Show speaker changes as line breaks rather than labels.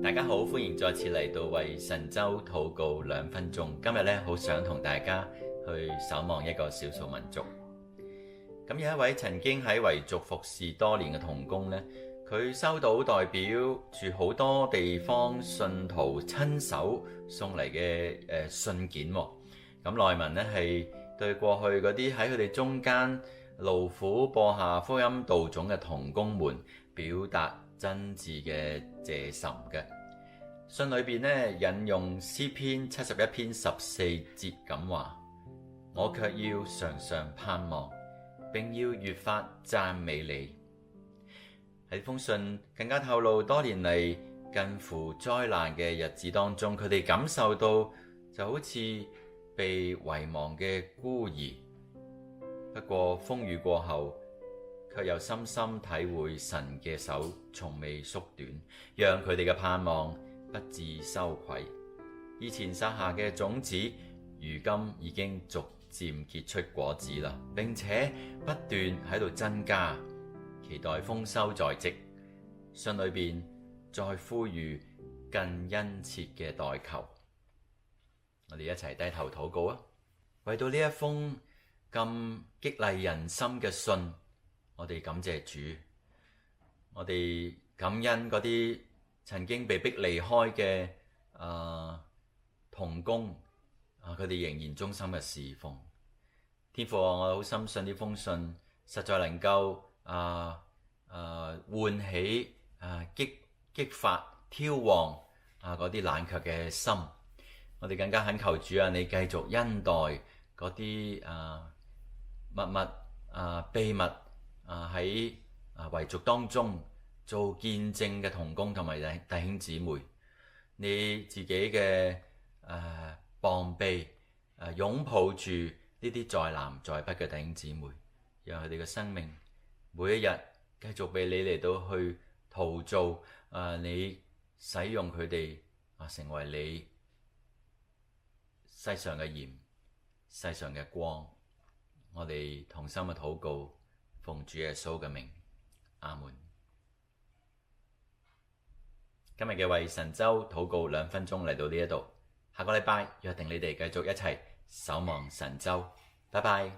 大家好，歡迎再次嚟到為神州禱告2分鐘。今日咧，好想同大家去守望一個少數民族。咁有一位曾經喺維族服侍多年嘅同工咧，佢收到代表住好多地方信徒親手送嚟嘅信件。咁內文咧係對過去嗰啲喺佢哋中間勞苦播下福音道種嘅同工們表達真摯嘅謝忱嘅。信裏邊咧引用詩篇71篇14節咁話：我卻要常常盼望，並要越發讚美你。喺封信更加透露多年嚟近乎災難嘅日子當中，佢哋感受到就好似被遺忘嘅孤兒。不過風雨過後，卻又深深體會神嘅手從未縮短，讓佢哋嘅盼望不致羞愧。以前撒下嘅種子，如今已經逐漸結出果子啦，並且不斷喺度增加，期待豐收在即。信裏邊再呼籲更殷切嘅代求。我哋一齊低頭禱告啊！為到呢一封咁激勵人心嘅信，我哋感謝主，我哋感恩嗰啲曾經被逼離開嘅同工，佢哋仍然忠心嘅侍奉。天父，我好深信呢封信實在能夠喚起激發挑旺嗰啲冷卻嘅心。我哋更加懇求主啊，你繼續恩待嗰啲默默秘密喺遺族當中做見證嘅同工同埋弟兄姊妹，你自己嘅膀臂擁抱住呢啲在南在北嘅弟兄姊妹，讓佢哋嘅生命每一日繼續被你嚟到去陶造，你使用佢哋成為你世上嘅鹽，世上嘅光。我哋同心嘅禱告，奉主耶穌嘅名，阿門。今日嘅為神州禱告2分鐘嚟到呢一度，下個禮拜約定你哋繼續一齊守望神州，拜拜。